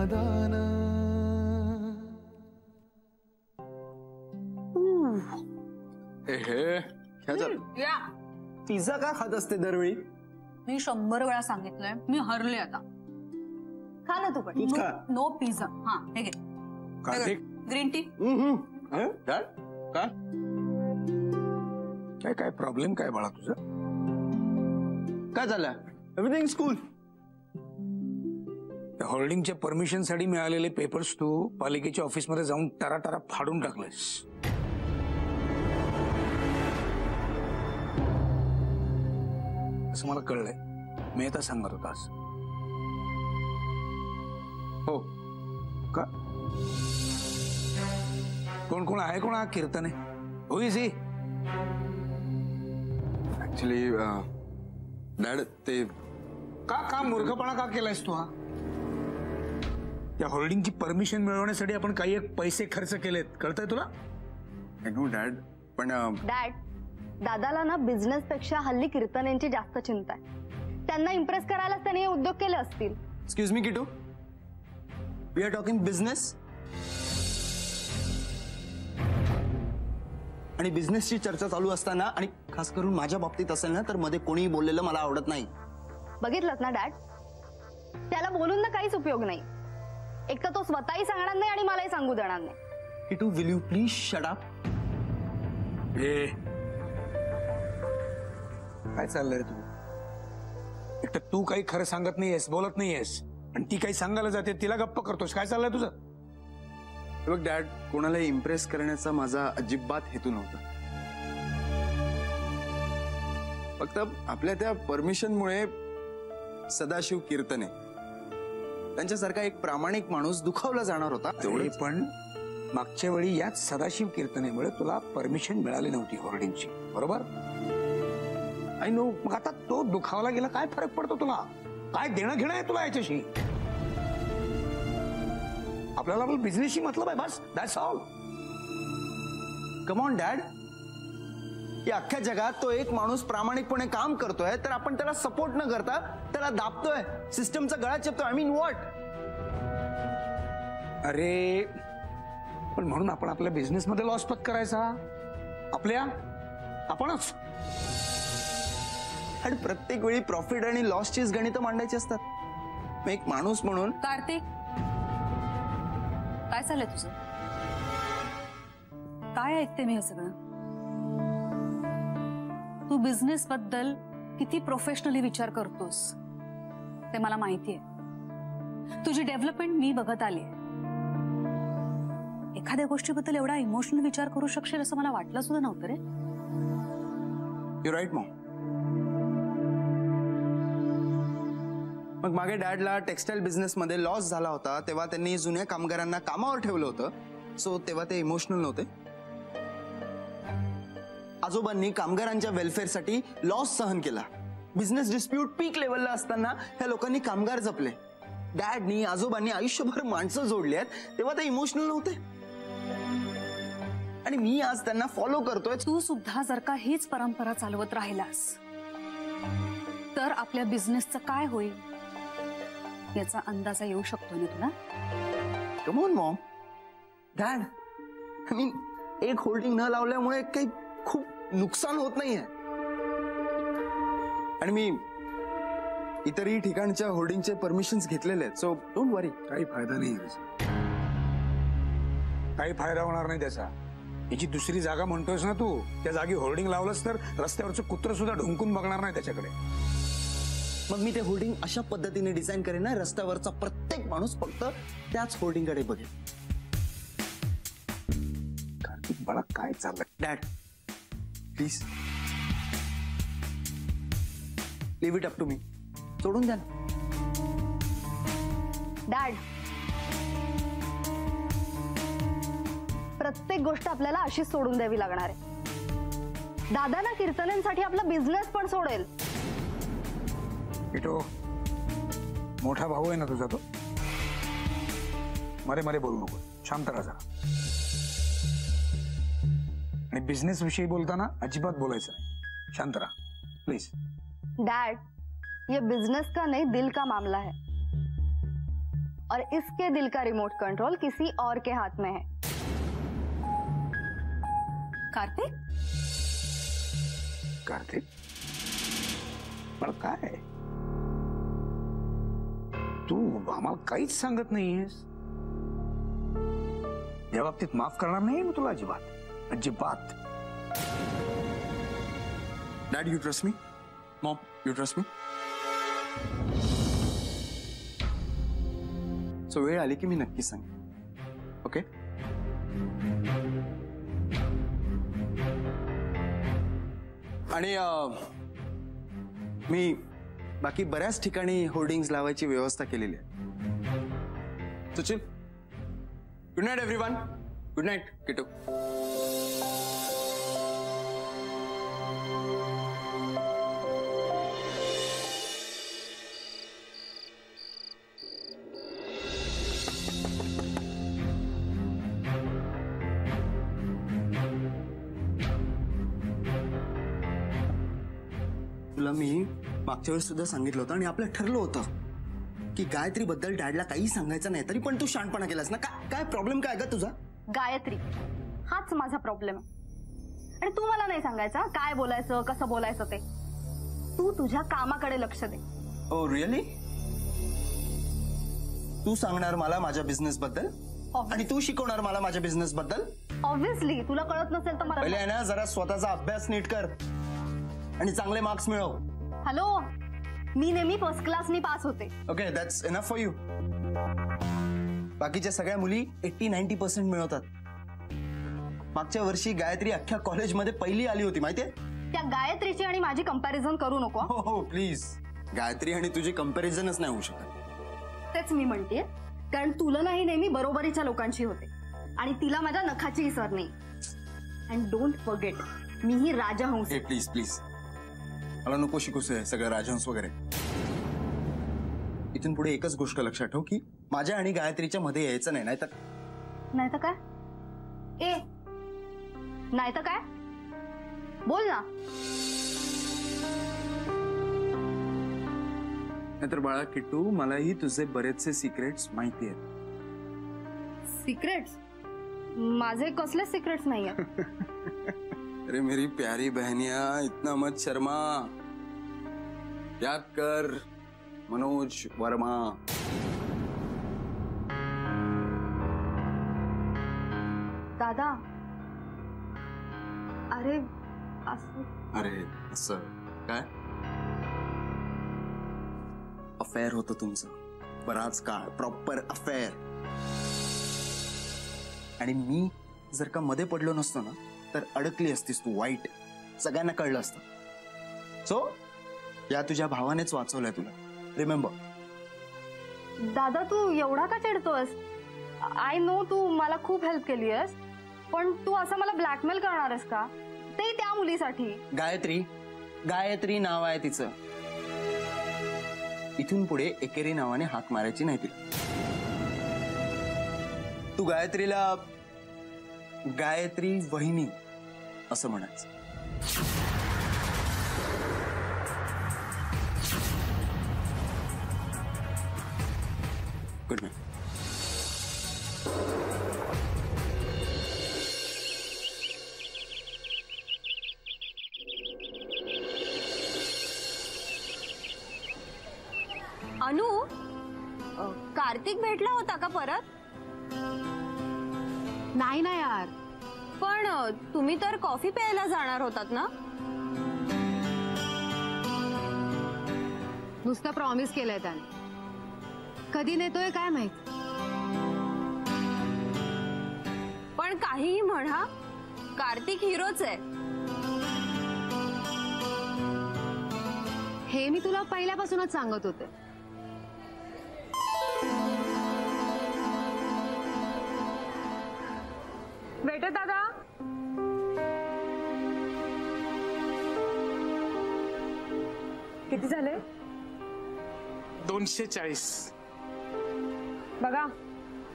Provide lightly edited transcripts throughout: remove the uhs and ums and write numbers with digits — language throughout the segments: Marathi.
दादान. या पिझ्झा का खात असते दरवेळी? मी 100 वेळा सांगितलंय मी हरले आता. खा ना तू पण. तूच खा. No pizza. हा हे घे ग्रीन टी. काय काय प्रॉब्लेम काय बाळा तुझं? काय झालं? Everything school. होल्डिंगच्या परमिशन साठी मिळालेले पेपर्स तू पालिकेच्या ऑफिस मध्ये जाऊन टराटरा फाडून टाकलेस. असं मला कळलंय. मी आता सांगत होतास. हो का? कोण कोण आहे? कोण हा कीर्तन आहे? हो इज ही? ऍक्च्युली डॅड ते का मूर्खपणा का केलायस तू? हा या होल्डिंगची परमिशन मिळवण्यासाठी आपण काही एक पैसे खर्च केलेत, कळतंय तुला? नो डॅड, पण डॅड, दादाला ना बिझनेस पेक्षा हल्ली कीर्तनांची जास्त चिंता आहे. त्यांना इम्प्रेस करायलाच त्यांनी हे उद्योग केले असतील. Excuse me Kitu, we are talking business. आणि बिझनेसची चर्चा चालू असताना, आणि खास करून माझ्या बाबतीत असेल ना, तर मध्ये कोणीही बोललेलं मला आवडत नाही. बघितलंत ना डॅड, त्याला बोलून ना काहीच उपयोग नाही. एक तर तो स्वतःही सांगणार नाही आणि मलाही सांगू देणार नाही. Kitu, will you please shut up? काय चाललंय तू? एक तर तू काही खरं सांगत नाहीयेस, बोलत नाहीयेस, आणि ती काही सांगायला जाते तिला गप्प करतोस. काय चाललंय तुझं? बघ डॅड, कोणाला इम्प्रेस करण्याचा माझा अजिबात हेतू नव्हता. फक्त आपल्या त्या परमिशनमुळे सदाशिव कीर्तने त्यांच्यासारखा एक प्रामाणिक माणूस दुखावला जाणार होता. तेवढे पण मागच्या वेळी याच सदाशिव कीर्तनेमुळे तुला परमिशन मिळाली नव्हती होर्डिंगची, बरोबर? I know. मग आता तो दुखावला गेला, काय फरक पडतो तुला? काय देणं घेणं आहे तुला याच्याशी? आपल्याला आपला बिझनेसशी मतलब आहे, बस. That's all. Come on dad, या अख्ख्या जगात तो एक माणूस प्रामाणिकपणे काम करतोय, तर आपण त्याला सपोर्ट न करता त्याला दाबतोय, सिस्टमचा गळा चिपतोय. I mean what? अरे पण म्हणून आपण आपल्या बिझनेस मध्ये लॉस पत्करायचा? आपणच? आणि प्रत्येक वेळी प्रॉफिट आणि लॉसचीच गणितं मांडायची असतात. एक माणूस म्हणून. कार्तिक, काय चाललंय तुझं? काय ऐकते मी हे सगळं? तू बिझनेस बद्दल किती प्रोफेशनली विचार करतोस ते मला माहितीये. तुझी डेव्हलपमेंट मी बघत आली. एखाद्या गोष्टीबद्दल एवढा इमोशनल विचार करू शकशील असं मला वाटलं सुद्धा नव्हतं रे. You right mom. मग मागे डॅडला टेक्सटाईल बिझनेस मध्ये लॉस झाला होता, तेव्हा त्यांनी जुन्या कामगारांना कामावर ठेवलं होतं. सो तेव्हा ते इमोशनल नव्हते. आजोबांनी कामगारांच्या वेलफेअरसाठी लॉस सहन केला. बिझनेस डिस्प्यूट पीक लेवलला असताना ह्या लोकांनी कामगार जपले. डॅडनी, आजोबांनी आयुष्यभर माणसं जोडली आहेत, तेव्हा ते इमोशनल नव्हते. आणि मी आज त्यांना फॉलो करतोय. तू सुद्धा जर का हीच परंपरा चालवत राहिलास तर आपल्या बिझनेसचं काय होईल याचा अंदाजा येऊ शकतो ना तुला? Come on Maugham. Dad, I mean एक होल्डिंग न लावल्यामुळे काही खूप नुकसान होत नाहीये. आणि मी इतरही ठिकाणच्या होल्डिंगचे परमिशन्स घेतलेले आहेत. सो डोंट वरी. काही फायदा नाही, काही फायदा होणार नाही त्याचा. याची दुसरी जागा म्हणतोयस ना तू, त्या जागी होल्डिंग लावलंस तर रस्त्यावरचं कुत्र सुद्धा ढुंकून बघणार नाही त्याच्याकडे. मग मी ते होल्डिंग अशा पद्धतीने डिझाईन करेन ना, रस्त्यावरचा प्रत्येक माणूस फक्त त्याच होल्डिंग कडे बघेल. कार्तिक बाळा, काय चाललंय? Dad please leave it up to me. सोडून द्या ना. डॅड, प्रत्येक गोष्ट आपल्याला अशीच सोडून द्यावी लागणार आहे. दादा ना कीर्तनांसाठी आपला बिझनेस पण सोडेल. किटो, मोठा भाऊ आहे ना तुझा, तो मरे मरे बोलू नको, शांत राहा जरा. आणि बिझनेस विषयी बोलताना अजिबात बोलायचं नाही. शांत रहा प्लीज. डैड, ये बिजनेस का नहीं दिल का मामला है. और इसके दिल का रिमोट कंट्रोल किसी और के हाथ में है। कार्तिक, कार्तिक पण काय तू आम्हाला काहीच सांगत नाहीयेस? या बाबतीत माफ करणार नाही मी तुला, अजिबात अजिबात. Dad, you trust me? Maugham, you trust me? So वेळ आली की मी नक्की सांग. ओके? आणि मी बाकी बऱ्याच ठिकाणी होर्डिंग्स लावायची व्यवस्था केलेली आहे. Suchil, good night everyone. Good night Kitu. तुला मी मागच्या वेळेस सुद्धा सांगितलं होतं आणि आपलं ठरलं होतं की गायत्री बद्दल डॅडला काही सांगायचं नाही, तरी पण तू शानपणा केलास ना. काय प्रॉब्लेम काय ग तुझा? गायत्री, हाच माझा प्रॉब्लेम आहे. आणि तू मला नाही सांगायचा काय बोलायचं कसं बोलायचं ते. तू तुझ्या कामाकडे लक्ष दे. Oh really? तू सांगणार मला माझ्या बिझनेस बद्दल आणि तू शिकवणार मला माझ्या बिझनेस बद्दल? ऑब्व्हियसली. तुला कळत नसेल तर मला पहिले आहे ना जरा स्वतःचा अभ्यास नीट कर आणि चांगले मार्क्स मिळव. हॅलो, मी नेहमी फर्स्ट क्लासनी पास होते. Okay, that's enough for you. बाकीच्या सगळ्या मुली 80-90% मिळवतात. मागच्या वर्षी गायत्री अख्ख्या कॉलेजमध्ये पहिली आली होती, माहितीये? त्या गायत्रीची आणि माझी कंपॅरिझन करू नको. हो हो प्लीज. गायत्री आणि तुझी कंपॅरिझनच नाही होऊ शकत. तेच मी म्हणतेय, कारण तुला नाही नेहमी बरोबरीच्या लोकांशी होते आणि तिला माझ्या नखाची विसर नाही. अँड डोंट फॉरगेट, मीही राजहंस. प्लीज प्लीज, मला नको शिकूस हे सगळं राजहंस वगैरे. इथून पुढे एकच गोष्ट लक्षात ठेव की माझ्या आणि गायत्रीच्या मध्ये यायचं नाही. नाहीतर काय? ए, नाहीतर काय? बोल ना. नाहीतर बाळा किट्टू, मलाही तुझे बरेचसे सिक्रेट्स माहिती आहेत. सिक्रेट्स? माझे कसले सिक्रेट्स नाही आहेत. अरे मेरी प्यारी बहनिया, इतना मत शर्मा. याद कर, मनोज वर्मा. दादा, अरे असं. अरे असं काय? अफेअर होतं तुमचं बराच काळ, प्रॉपर अफेअर. आणि मी जर का मध्ये पडलो नसतो ना तर अडकली असतीस तू वाईट. सगळ्यांना कळलं असतं. सो या तुझ्या भावानेच वाचवलंय तुला, रिमेंबर. दादा, तू एवढा का चिडतोस? आय नो तू मला खूप हेल्प केली आहेस, पण तू असं मला ब्लॅकमेल करणार आहेस का? ते त्या मुलीसाठी. गायत्री नाव आहे तिचं. इथून पुढे एकेरी नावाने हाक मारायची नाही तिला. तू गायत्रीला गायत्री वहिनी असं म्हणायचं. Good night. अनु, कार्तिक भेटला होता का परत? नाही ना यार. पण तुम्ही तर कॉफी प्यायला जाणार होतात ना? नुसतं प्रॉमिस केलंय त्याने. कधी नेतोय काय माहित. पण काहीही म्हणा, कार्तिक हिरोच आहे. हे मी तुला पहिल्यापासूनच सांगत होते. वेटर दादा, किती झाले? 240. बघा,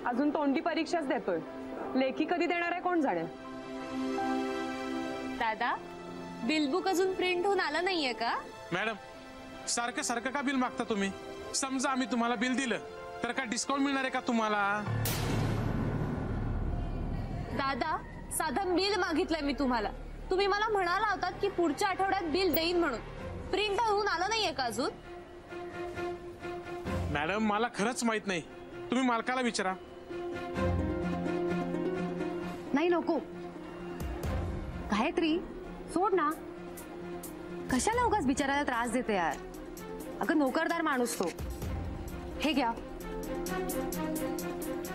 अजून तोंडी परीक्षाच देतोय. लेखी कधी देणार आहे कोण जाणे. दादा, बिल बुक अजून प्रिंट होऊन आलं नाहीये का? मॅडम, सारखं सारखं का बिल मागता तुम्ही? समजा आम्ही तुम्हाला बिल दिलं तर काय डिस्काउंट मिळणार आहे का तुम्हाला? दादा, साधं बिल मागितलंय मी तुम्हाला. तुम्ही मला म्हणाला होतात की पुढच्या आठवड्यात बिल देईन म्हणून. प्रिंट होऊन आलं नाहीये का अजून? मॅडम मला खरंच माहित नाही, तुम्ही मालकाला विचारा. नाही नको. गायत्री सोड ना, कशाला उगाच बिचारायला त्रास देते यार. अगं नोकरदार माणूस तो. हे घ्या.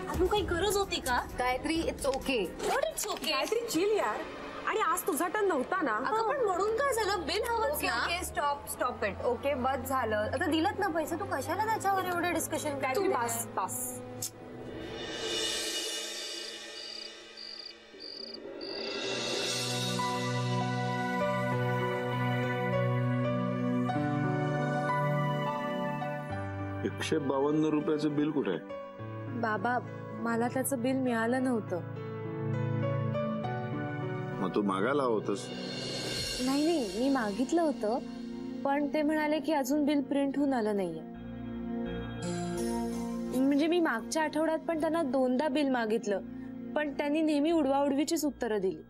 अजून काही गरज होती का? Gayatri it's okay. It's okay. काहीतरी चिल यार. आणि आज तुझा टर्न नव्हता ना. अगं पण म्हणून काय झालं? बिल हवंच ना. Okay stop it. ओके बस झालं. आता दिलत ना पैसे, तू कशाला त्याच्यावर एवढं डिस्कशन तू पास. ₹152 बिल कुठे आहे? बाबा, मला त्याचं बिल मिळालं नव्हतं. मग तू मागायला होतस? नाही, मी मागितलं होतं, पण ते म्हणाले की अजून बिल प्रिंट होऊन आलं नाहीये. म्हणजे मी मागच्या आठवड्यात पण त्यांना 2दा बिल मागितलं, पण त्यांनी नेहमी उडवाउडवीचीच उत्तरं दिली.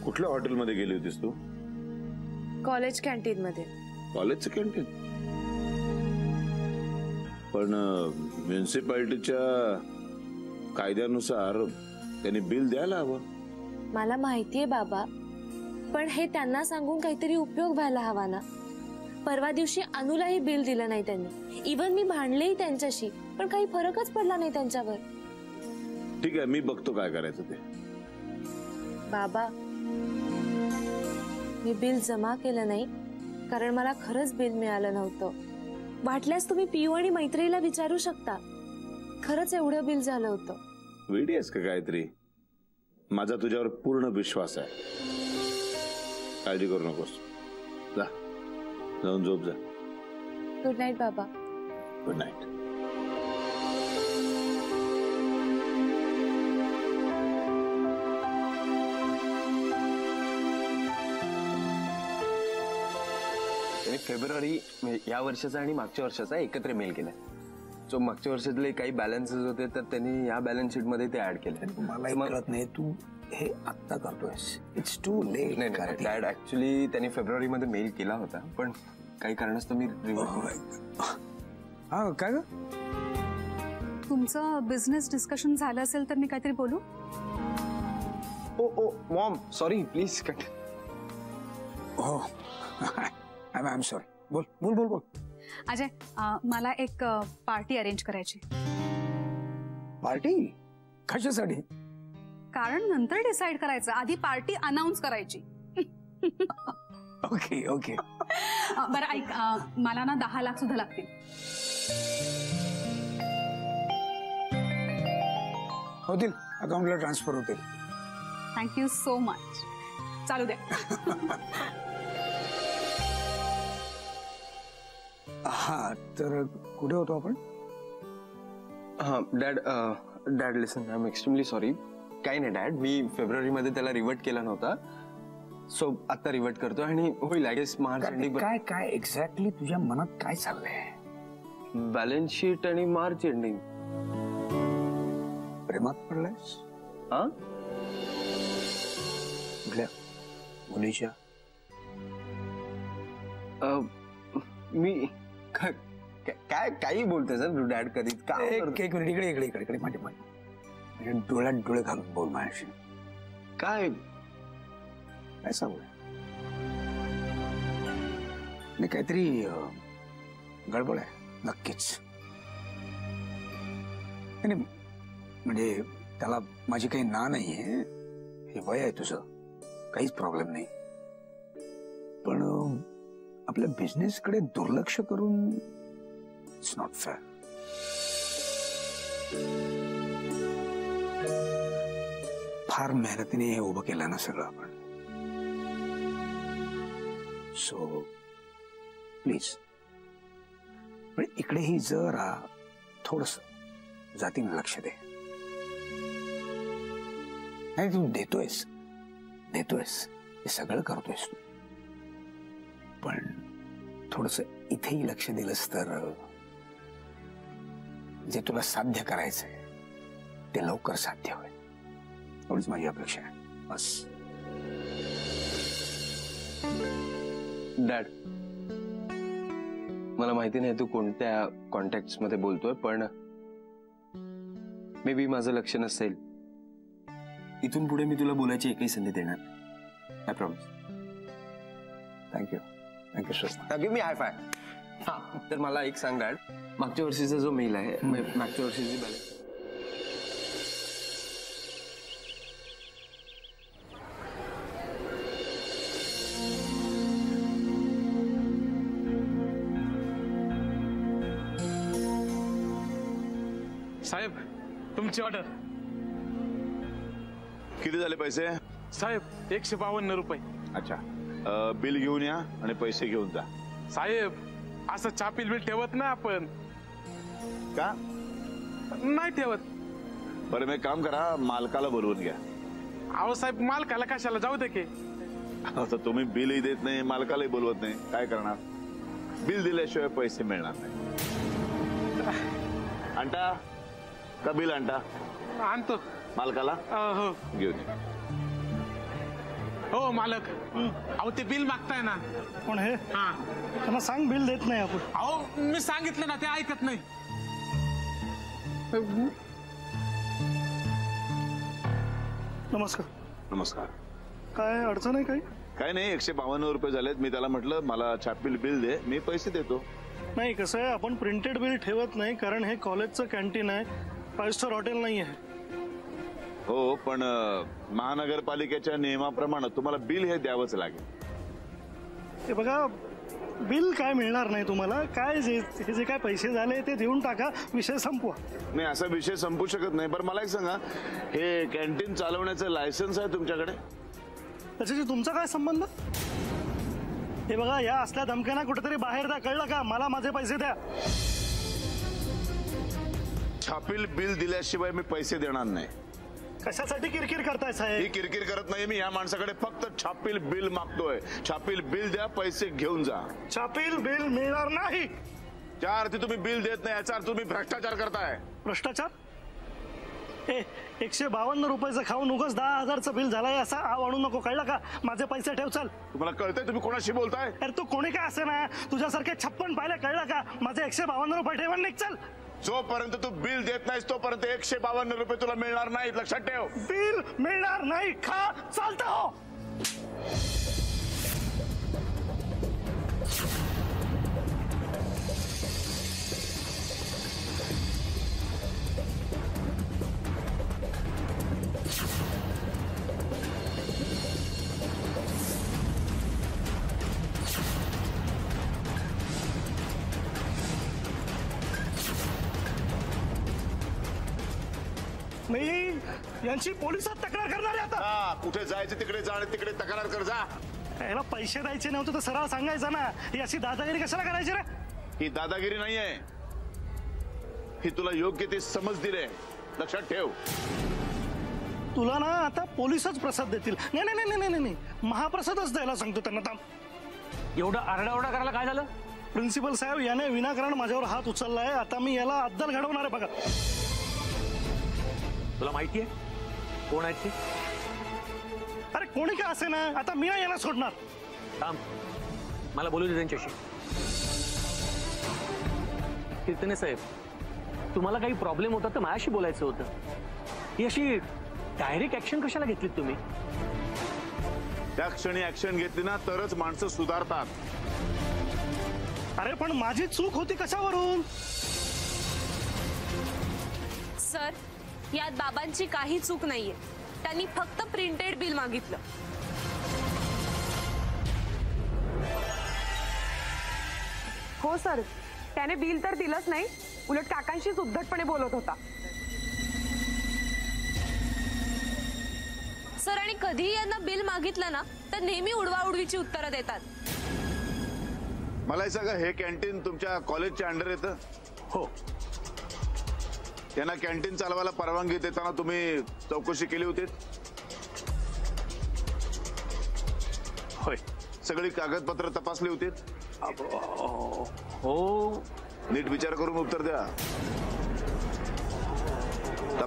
कुठल्या हॉटेलमध्ये गेली होतीस तू? कॉलेज कॅन्टीन मध्ये. कॉलेजचं कॅन्टीन? पण म्युन्सिपाल्टीच्या कायद्यानुसार त्यांनी बिल द्यायला हवं. मला माहितीये बाबा, पण हे त्यांना सांगून काहीतरी उपयोग व्हायला हवा ना. परवा दिवशी अनुलाही बिल दिलं नाही त्यांनी. इव्हन मी भांडलेही त्यांच्याशी, पण काही फरकच पडला नाही त्यांच्यावर. ठीक आहे, मी बघतो काय करायचं ते. बाबा, मी बिल जमा केलं नाही कारण मला खरंच बिल मिळालं नव्हतं. वाटल्यास तुम्ही पियू आणि मैत्रीला विचारू शकता. खरंच एवढं बिल झालं होतं. वेडी आहेस का गायत्री? माझा तुझ्यावर पूर्ण विश्वास आहे. काळजी करू नकोस. जा, जाऊन झोप जा. गुड नाईट बाबा. Good night. फेब्रुवारी या वर्षाचा आणि मागच्या वर्षाचा एकत्र मेल केलाय. जो मागच्या वर्षातले काही बॅलन्सेस होते तर त्यांनी या बॅलन्स शीट मध्ये ते ऍड केले. मला कळत नाही, तू हे आत्ता करतोयस. It's too late. नाही डॅड, ऍक्च्युली त्यांनी फेब्रुवारी मध्ये मेल केला होता, पण काही कारणास्तव मी हा काय ग? तुमचं बिझनेस डिस्कशन झालं असेल तर मी काहीतरी बोलू? ओ मॉम, सॉरी, प्लीज कट. हो, आय एम सॉरी. बोल बोल बोल बोल. अजय, मला एक पार्टी अरेंज करायची. पार्टी कशासाठी? कारण नंतर डिसाइड करायचं, आधी पार्टी अनाउन्स करायची. Okay okay. बरं ऐक, मला ना 10 लाख सुद्धा लागतील. होतील, अकाउंटला ट्रान्सफर होतील. Thank you so much. चालू द्या. हा, तर कुठे होतो आपण? हा dad listen, I am extremely sorry. काही नाही डॅड, मी फेब्रुवारी मध्ये त्याला रिवर्ट केला नव्हता, सो आता रिवर्ट करतो आणि होईल आय गेस मार्च एंडिंग. काय काय एक्झॅक्टली तुझ्या मनात काय चाललंय? बॅलन्स शीट आणि मार्च एंडिंग. प्रेमात पडलायस? हा, कुठल्या मुलीच्या? मी काय काही बोलतोय सर डॅड? कधी काय? एक मिनिट, इकडे इकडे इकडे माझ्या डोळ्यात डोळे घालून बोल माझ्याशी. काय काय सांगू? नाही, काहीतरी गडबड आहे नक्कीच. नाही म्हणजे त्याला माझी काही ना नाहीये. हे वय आहे तुझं, काहीच प्रॉब्लेम नाही. पण आपल्या बिझनेस कडे दुर्लक्ष करून इट्स नॉट फेअर. फार मेहनतीने हे उभं केलं ना सगळं आपण. सो प्लीज, पण इकडेही जरा थोडस जातीने लक्ष दे. नाही, तू देतोयस हे सगळं करतोयस तू, पण थोडस इथेही लक्ष दिलंस तर जे तुला साध्य करायचंय ते लवकर साध्य होईल, एवढीच माझी अपेक्षा आहे. बस. डॅड, मला माहिती नाही तू कोणत्या कॉन्टॅक्ट मध्ये बोलतोय, पण मे बी माझं लक्ष नसेल. इथून पुढे मी तुला बोलायची एकही संधी देणार नाही. I promise. Thank you. Thank you sir. Give me high five. हा, तर मला एक सांग डॅड, मागच्या वर्षीचा जो मेल आहे, मागच्या वर्षीची बॅलन्स. साहेब, तुमची ऑर्डर. किती झाले पैसे? साहेब, 152 रुपये. अच्छा, बिल घेऊन या आणि पैसे घेऊन जा. साहेब, असं छापील बिल ठेवत ना आपण. का नाही ठेवत? बरं, मी काम करा, मालकाला बोलवून घ्या. अहो साहेब, मालकाला कशाला, जाऊ दे की. आता तुम्ही बिलही देत नाही, मालकालाही बोलवत नाही, काय करणार? बिल दिल्याशिवाय पैसे मिळणार नाही. आणता का बिल? आणता. आणतो. मालकाला हो घेऊन या. हो मालक, अहो ते बिल मागताय ना. कोण हे? हा, त्यांना सांग बिल देत नाही आपण. अहो मी सांगितलं ना, ते ऐकत नाही. नमस्कार. नमस्कार. काय अडचण आहे काही? काय नाही, 152 रुपये झालेत. मी त्याला म्हटलं मला छापील बिल दे, मी पैसे देतो. नाही, कसं आहे, आपण प्रिंटेड बिल ठेवत नाही, कारण हे कॉलेजचं कॅन्टीन आहे, 5 स्टार हॉटेल नाही आहे. हो, पण महानगरपालिकेच्या नियमाप्रमाणे तुम्हाला बिल हे द्यावंच लागेल. हे बघा, बिल काय मिळणार नाही तुम्हाला. काय हे जे काय पैसे झाले ते देऊन टाका, विषय संपवा. नाही, असा विषय संपू शकत नाही. बरं, मला एक सांगा, हे कॅन्टीन चालवण्याचं लायसन्स आहे तुमच्याकडे? त्याच्याशी तुमचा काय संबंध? हे बघा, या असल्या धमक्यांना कुठेतरी बाहेर द्या, कळलं का? मला माझे पैसे द्या. छापील बिल दिल्याशिवाय मी पैसे देणार नाही. कशासाठी किरकिर करताय साहेब? ही किरकिर करत नाही मी, या माणसाकडे फक्त छापील बिल मागतोय. छापील बिल द्या, पैसे घेऊन जा. छापील बिल मिळणार नाही. त्या अर्थी तुम्ही बिल देत नाही, याचा अर्थ तुम्ही भ्रष्टाचार करताय. भ्रष्टाचार? 152 रुपयाचं खाऊन उगाच 10,000चं बिल झालंय असा आव आणू नको, कळलं का? माझे पैसे ठेव. चल. तुम्हाला कळतंय तुम्ही कोणाशी बोलताय? अरे तू कोणी काय असे ना, तुझ्यासारखे 56 पाहिले, कळलं का? माझे 152 रुपये ठेवून निघ. चल. जोपर्यंत तू बिल देत नाहीस तोपर्यंत 152 रुपये तुला मिळणार नाहीत, लक्षात ठेव. बिल मिळणार नाही. खा. चालतं हो. मी यांची पोलिसात तक्रार करणार आहे आता. कुठे जायचं तिकडे जा आणि तिकडे तक्रार कर जा. याला पैसे द्यायचे नव्हते तर सरळ सांगायचं ना. ही अशी दादागिरी कशाला करायची रे? ही दादागिरी नाहीये, ही तुला योग्य ती समज दिली, लक्षात ठेव. तुला ना आता पोलिसच प्रसाद देतील. नाही नाही नाही नाही नाही, महाप्रसादच द्यायला सांगतो त्यांना. थांब. एवढं आरडाओरडा करायला काय झालं? प्रिन्सिपल साहेब, याने विनाकारण माझ्यावर हात उचललाय. आता मी याला अद्दल घडवणार आहे. बघा, तुला माहितीये कोण आहेत ते? अरे कोणी का असे ना, आता मी नाही याला सोडणार. थांब, मला बोलू दे त्यांच्याशी. कीर्तने साहेब, तुम्हाला काही प्रॉब्लेम होता तर माझ्याशी बोलायचं होतं. ही अशी डायरेक्ट ऍक्शन कशाला घेतलीत तुम्ही? त्या क्षणी ऍक्शन घेतली ना तरच माणसं सुधारतात. अरे पण माझी चूक होती कशावरून? सर, यात बाबांची काही चूक नाहीये. त्यांनी फक्त प्रिंटेड बिल मागितलं. हो सर, त्याने बिल तर दिलंच नाही, उलट काकांशीच उद्धटपणे बोलत होता. सर, आणि कधीही यांना बिल मागितलं ना तर नेहमी उडवाउडवीची उत्तरं देतात. मला सांगा, हे कॅन्टीन तुमच्या कॉलेजच्या अंडर येतं? हो. त्यांना कॅन्टीन चालवायला परवानगी देताना तुम्ही चौकशी केली होती? होय. सगळी कागदपत्र तपासली होती? हो. नीट विचार करून उत्तर द्या.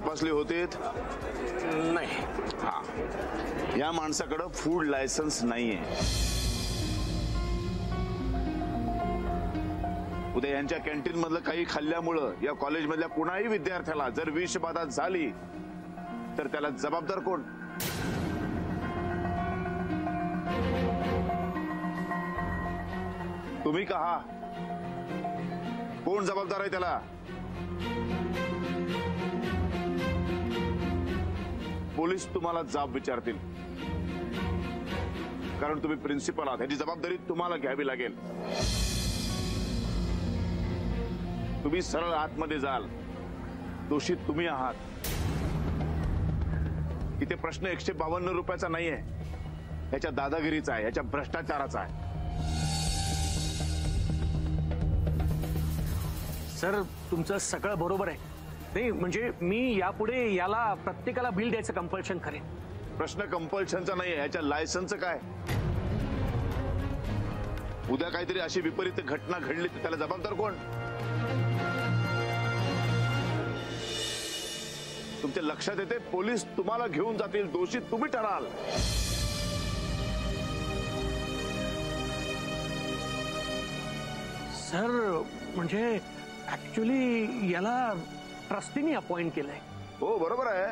तपासली होतीत? नाही. हा, या माणसाकडं फूड लायसन्स नाहीये. उद्या यांच्या कॅन्टीन मधलं काही खाल्ल्यामुळं या कॉलेजमधल्या कुणाही विद्यार्थ्याला जर विषबाधा झाली तर त्याला जबाबदार कोण? तुम्ही का? हा, कोण जबाबदार आहे त्याला? पोलीस तुम्हाला जाब विचारतील, कारण तुम्ही प्रिन्सिपल आहात. ह्याची जबाबदारी तुम्हाला घ्यावी लागेल. तुम्ही सरळ आतमध्ये जाल. दोषी तुम्ही आहात. इथे प्रश्न 152 रुपयाचा नाहीये, ह्याच्या दादागिरीचा आहे, ह्याच्या भ्रष्टाचाराचा आहे. सर, तुमचं सगळं बरोबर आहे. नाही म्हणजे मी यापुढे याला प्रत्येकाला बिल द्यायचं कंपल्शन करेन. प्रश्न कंपल्शनचा नाहीये, ह्याच्या लायसन्सचं काय? उद्या काहीतरी अशी विपरीत घटना घडली तर त्याला जबाबदार कोण? तुमच्या लक्षात येते, पोलीस तुम्हाला घेऊन जातील, दोषी तुम्ही ठराल. सर म्हणजे ऍक्च्युली याला ट्रस्टीने अपॉइंट केलंय. हो बरोबर आहे,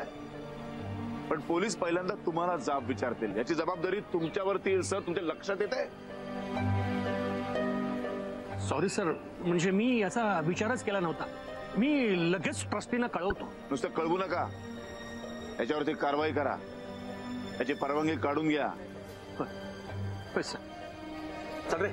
पण पोलीस पहिल्यांदा तुम्हाला जाब विचारतील. याची जबाबदारी तुमच्यावरती येईल. सर, तुमच्या लक्षात येते? सॉरी सर, म्हणजे मी याचा विचारच केला नव्हता. मी लगेच ट्रस्टीला कळवतो. नुसतं कळवू नका, याच्यावरती कारवाई करा. याची परवानगी काढून घ्या. सर चल रे.